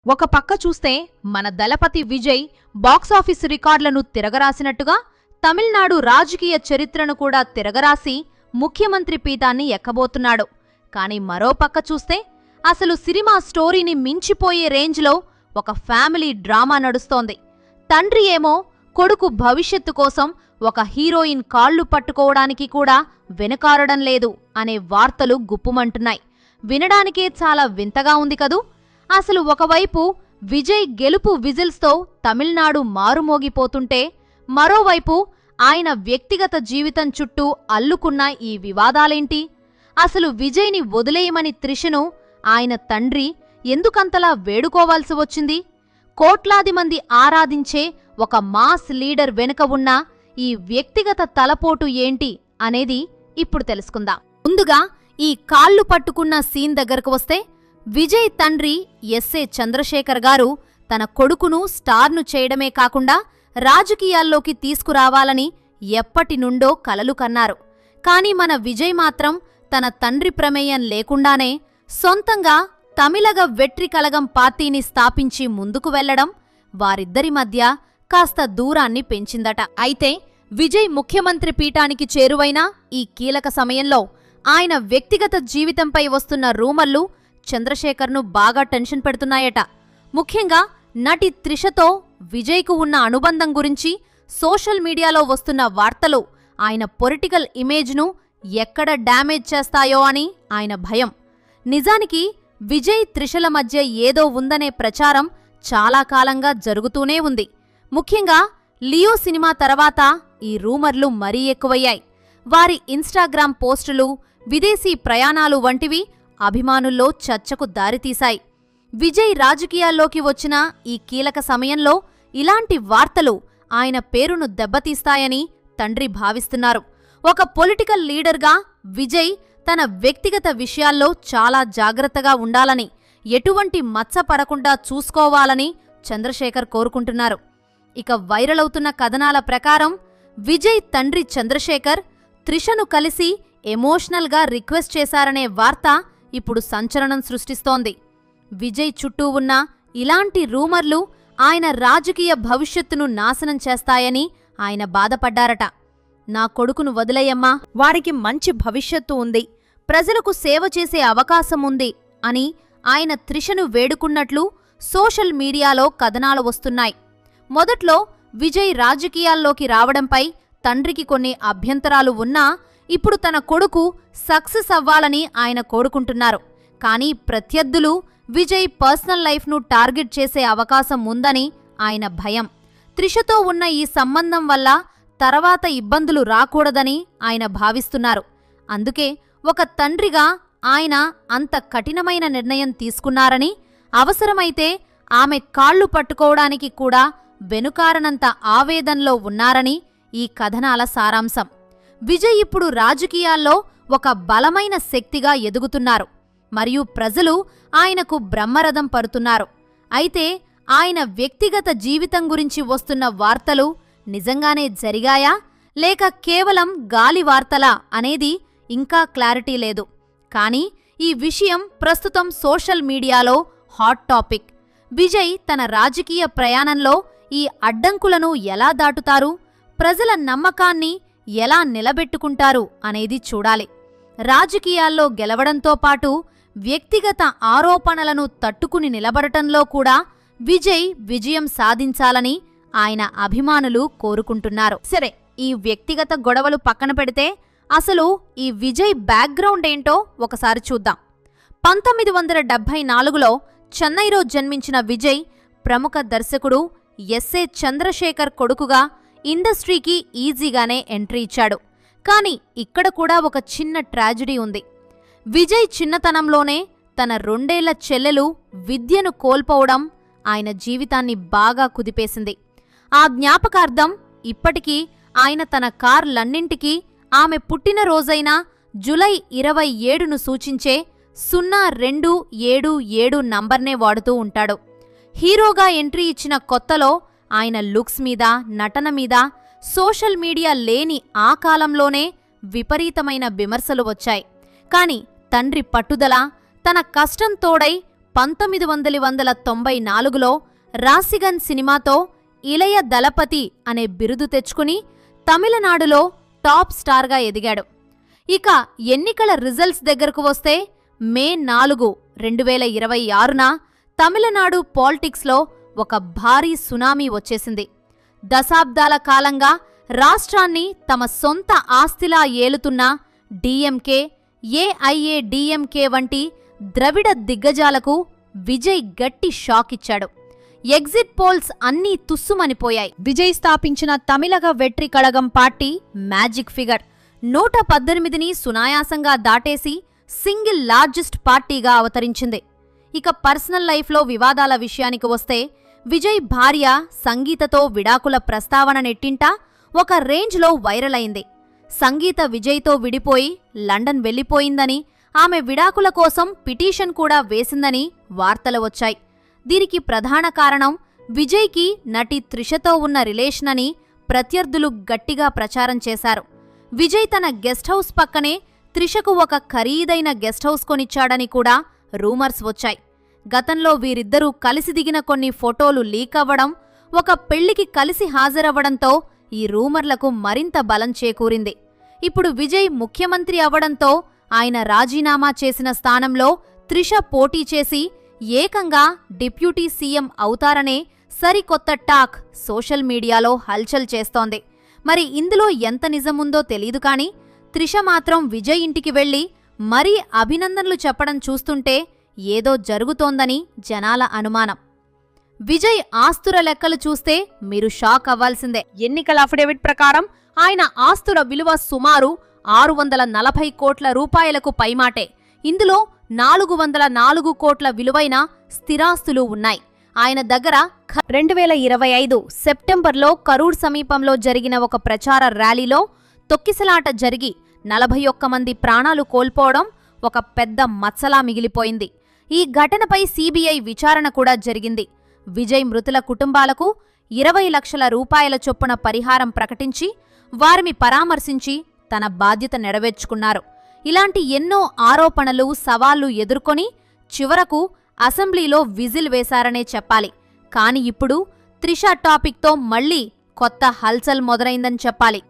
ఒక పక్క చూస్తే మన దళపతి విజయ్ బాక్సాఫీస్ రికార్డులను తిరగరాసినట్టుగా తమిళనాడు రాజకీయ చరిత్రను కూడా తిరగరాసి ముఖ్యమంత్రి పీఠాన్ని ఎక్కబోతున్నాడు. కాని మరో పక్క చూస్తే అసలు సినిమా స్టోరీని మించిపోయే రేంజ్లో ఒక ఫ్యామిలీ డ్రామా నడుస్తోంది. తండ్రి ఏమో కొడుకు భవిష్యత్తు కోసం ఒక హీరోయిన్ కాళ్లు పట్టుకోవడానికి కూడా వెనుకారడం లేదు అనే వార్తలు గుప్పుమంటున్నాయి. వినడానికే చాలా వింతగా ఉంది కదూ. అసలు ఒకవైపు విజయ్ గెలుపు విజిల్స్తో తమిళనాడు మారుమోగిపోతుంటే, మరోవైపు ఆయన వ్యక్తిగత జీవితం చుట్టూ అల్లుకున్న ఈ వివాదాలేంటి? అసలు విజయ్ని వదిలేయమని త్రిషను ఆయన తండ్రి ఎందుకంతలా వేడుకోవాల్సి వచ్చింది? కోట్లాది మంది ఆరాధించే ఒక మాస్ లీడర్ వెనుక ఉన్న ఈ వ్యక్తిగత తలపోటు ఏంటి అనేది ఇప్పుడు తెలుసుకుందాం. ముందుగా ఈ కాళ్లు పట్టుకున్న సీన్ దగ్గరకు వస్తే, విజయ్ తండ్రి ఎస్ఏ చంద్రశేఖర్ గారు తన కొడుకును స్టార్ను చేయడమే కాకుండా రాజకీయాల్లోకి తీసుకురావాలని ఎప్పటినుండో కలలు కన్నారు. కాని మన విజయ్ మాత్రం తన తండ్రి ప్రమేయం లేకుండానే సొంతంగా తమిళగ వెట్రి కళగం పార్టీని స్థాపించి ముందుకు వెళ్లడం వారిద్దరి మధ్య కాస్త దూరాన్ని పెంచిందట. అయితే విజయ్ ముఖ్యమంత్రి పీఠానికి చేరువైన ఈ కీలక సమయంలో ఆయన వ్యక్తిగత జీవితంపై వస్తున్న రూమర్లు చంద్రశేఖర్ను బాగా టెన్షన్ పెడుతున్నాయట. ముఖ్యంగా నటి త్రిషతో విజయ్కు ఉన్న అనుబంధం గురించి సోషల్ మీడియాలో వస్తున్న వార్తలు ఆయన పొలిటికల్ ఇమేజ్ను ఎక్కడ డ్యామేజ్ చేస్తాయో అని ఆయన భయం. నిజానికి విజయ్ త్రిషల మధ్య ఏదో ఉందనే ప్రచారం చాలా కాలంగా జరుగుతూనే ఉంది. ముఖ్యంగా లియో సినిమా తర్వాత ఈ రూమర్లు మరీ ఎక్కువయ్యాయి. వారి ఇన్స్టాగ్రామ్ పోస్టులు, విదేశీ ప్రయాణాలు వంటివి అభిమానుల్లో చర్చకు దారితీశాయి. విజయ్ రాజకీయాల్లోకి వచ్చిన ఈ కీలక సమయంలో ఇలాంటి వార్తలు ఆయన పేరును దెబ్బతీస్తాయని తండ్రి భావిస్తున్నారు. ఒక పొలిటికల్ లీడర్గా విజయ్ తన వ్యక్తిగత విషయాల్లో చాలా జాగ్రత్తగా ఉండాలని, ఎటువంటి మచ్చ పడకుండా చూసుకోవాలని చంద్రశేఖర్ కోరుకుంటున్నారు. ఇక వైరల్ అవుతున్న కథనాల ప్రకారం విజయ్ తండ్రి చంద్రశేఖర్ త్రిషను కలిసి ఎమోషనల్గా రిక్వెస్ట్ చేశారనే వార్త ఇప్పుడు సంచలనం సృష్టిస్తోంది. విజయ్ చుట్టూ ఉన్న ఇలాంటి రూమర్లు ఆయన రాజకీయ భవిష్యత్తును నాశనం చేస్తాయని ఆయన బాధపడ్డారట. నా కొడుకును వదిలేయమ్మా, వారికి మంచి భవిష్యత్తు ఉంది, ప్రజలకు సేవ చేసే అవకాశం ఉంది అని ఆయన త్రిషను వేడుకున్నట్లు సోషల్ మీడియాలో కథనాలు వస్తున్నాయి. మొదట్లో విజయ్ రాజకీయాల్లోకి రావడంపై తండ్రికి కొన్ని అభ్యంతరాలు ఉన్నా ఇప్పుడు తన కొడుకు సక్సెస్ అవ్వాలని ఆయన కోరుకుంటున్నారు. కానీ ప్రత్యర్థులు విజయ్ పర్సనల్ లైఫ్ను టార్గెట్ చేసే అవకాశం ఉందని ఆయన భయం. త్రిషతో ఉన్న ఈ సంబంధం వల్ల తర్వాత ఇబ్బందులు రాకూడదని ఆయన భావిస్తున్నారు. అందుకే ఒక తండ్రిగా ఆయన అంత కఠినమైన నిర్ణయం తీసుకున్నారని, అవసరమైతే ఆమె కాళ్లు పట్టుకోవడానికి కూడా వెనుకారనంత ఆవేదనలో ఉన్నారని ఈ కథనాల సారాంశం. విజయ్ ఇప్పుడు రాజకీయాల్లో ఒక బలమైన శక్తిగా ఎదుగుతున్నారు మరియు ప్రజలు ఆయనకు బ్రహ్మరథం పడుతున్నారు. అయితే ఆయన వ్యక్తిగత జీవితం గురించి వస్తున్న వార్తలు నిజంగానే జరిగాయా లేక కేవలం గాలి వార్తలా అనేది ఇంకా క్లారిటీ లేదు. కానీ ఈ విషయం ప్రస్తుతం సోషల్ మీడియాలో హాట్ టాపిక్. విజయ్ తన రాజకీయ ప్రయాణంలో ఈ అడ్డంకులను ఎలా దాటుతారు, ప్రజల నమ్మకాన్ని ఎలా నిలబెట్టుకుంటారు అనేది చూడాలి. రాజకీయాల్లో గెలవడంతో పాటు వ్యక్తిగత ఆరోపణలను తట్టుకుని నిలబడటంలో కూడా విజయ్ విజయం సాధించాలని ఆయన అభిమానులు కోరుకుంటున్నారు. సరే, ఈ వ్యక్తిగత గొడవలు పక్కన పెడితే అసలు ఈ విజయ్ బ్యాక్గ్రౌండ్ ఏంటో ఒకసారి చూద్దాం. 1974లో చెన్నైలో జన్మించిన విజయ్ ప్రముఖ దర్శకుడు ఎస్ఏ చంద్రశేఖర్ కొడుకుగా ఇండస్ట్రీకి ఈజీగానే ఎంట్రీ ఇచ్చాడు. కాని ఇక్కడ కూడా ఒక చిన్న ట్రాజడీ ఉంది. విజయ్ చిన్నతనంలోనే తన 2 ఏళ్ల చెల్లెలు విద్యను కోల్పోవడం ఆయన జీవితాన్ని బాగా కుదిపేసింది. ఆ జ్ఞాపకార్థం ఇప్పటికీ ఆయన తన కార్లన్నింటికీ ఆమె పుట్టినరోజైన జూలై 27ను సూచించే 0277 నంబర్నే వాడుతూ ఉంటాడు. హీరోగా ఎంట్రీ ఇచ్చిన కొత్తలో ఆయన లుక్స్ మీద, నటన మీద సోషల్ మీడియా లేని ఆ కాలంలోనే విపరీతమైన విమర్శలు వచ్చాయి. కాని తండ్రి పట్టుదల, తన కష్టం తోడై 1994లో రాసిగన్ సినిమాతో ఇళయ దళపతి అనే బిరుదు తెచ్చుకుని తమిళనాడులో టాప్ స్టార్గా ఎదిగాడు. ఇక ఎన్నికల రిజల్ట్స్ దగ్గరకు వస్తే మే 4, 2026న తమిళనాడు పాలిటిక్స్లో ఒక భారీ సునామీ వచ్చేసింది. దశాబ్దాల కాలంగా రాష్ట్రాన్ని తమ సొంత ఆస్తిలా ఏలుతున్న డీఎంకే, ఏఐఏడీఎంకే వంటి ద్రవిడ దిగ్గజాలకు విజయ్ గట్టి షాక్ ఇచ్చాడు. ఎగ్జిట్ పోల్స్ అన్నీ తుస్సుమనిపోయాయి. విజయ్ స్థాపించిన Tamilaga Vettri Kazhagam party magic figure 118ని సునాయాసంగా దాటేసి సింగిల్ లార్జెస్ట్ పార్టీగా అవతరించింది. ఇక పర్సనల్ లైఫ్లో వివాదాల విషయానికి వస్తే విజయ్ భార్య సంగీతతో విడాకుల ప్రస్తావన నెట్టింటా ఒక రేంజ్లో వైరల్ అయింది. సంగీత విజయ్తో విడిపోయి లండన్ వెళ్లిపోయిందని, ఆమె విడాకుల కోసం పిటిషన్ కూడా వేసిందని వార్తలు వచ్చాయి. దీనికి ప్రధాన కారణం విజయ్కి నటి త్రిషతో ఉన్న రిలేషన్ అని ప్రత్యర్థులు గట్టిగా ప్రచారం చేశారు. విజయ్ తన గెస్ట్ హౌస్ పక్కనే త్రిషకు ఒక ఖరీదైన గెస్ట్ హౌస్ కొనిచ్చాడని కూడా రూమర్స్ వచ్చాయి. గతంలో వీరిద్దరూ కలిసి దిగిన కొన్ని ఫోటోలు లీక్ అవ్వడం, ఒక పెళ్లికి కలిసి హాజరవ్వడంతో ఈ రూమర్లకు మరింత బలం చేకూరింది. ఇప్పుడు విజయ్ ముఖ్యమంత్రి అవ్వడంతో ఆయన రాజీనామా చేసిన స్థానంలో త్రిష పోటీ చేసి ఏకంగా డిప్యూటీ సీఎం అవుతారనే సరికొత్త టాక్ సోషల్ మీడియాలో హల్చల్ చేస్తోంది. మరి ఇందులో ఎంత నిజముందో తెలీదు కానీ త్రిష మాత్రం విజయ్ ఇంటికి వెళ్లి మరీ అభినందనలు చెప్పడం చూస్తుంటే ఏదో జరుగుతోందని జనాల అనుమానం. విజయ్ ఆస్తుల లెక్కలు చూస్తే మీరు షాక్ అవ్వాల్సిందే. ఎన్నికల అఫిడవిట్ ప్రకారం ఆయన ఆస్తుల విలువ సుమారు 640 కోట్ల రూపాయలకు పైమాటే. ఇందులో 404 కోట్ల విలువైన స్థిరాస్తులు ఉన్నాయి. ఆయన దగ్గర 2025 సెప్టెంబర్లో కరూర్ సమీపంలో జరిగిన ఒక ప్రచార ర్యాలీలో తొక్కిసలాట జరిగి 41 మంది ప్రాణాలు కోల్పోవడం ఒక పెద్ద మచ్చలా మిగిలిపోయింది. ఈ ఘటనపై సీబీఐ విచారణ కూడా జరిగింది. విజయ్ మృతుల కుటుంబాలకు 20 లక్షల రూపాయల చొప్పున పరిహారం ప్రకటించి వారిని పరామర్శించి తన బాధ్యత నెరవేర్చుకున్నారు. ఇలాంటి ఎన్నో ఆరోపణలు, సవాళ్లు ఎదుర్కొని చివరకు అసెంబ్లీలో విజిల్ వేశారనే చెప్పాలి. కాని ఇప్పుడు త్రిష టాపిక్తో మళ్లీ కొత్త హల్చల్ మొదలైందని చెప్పాలి.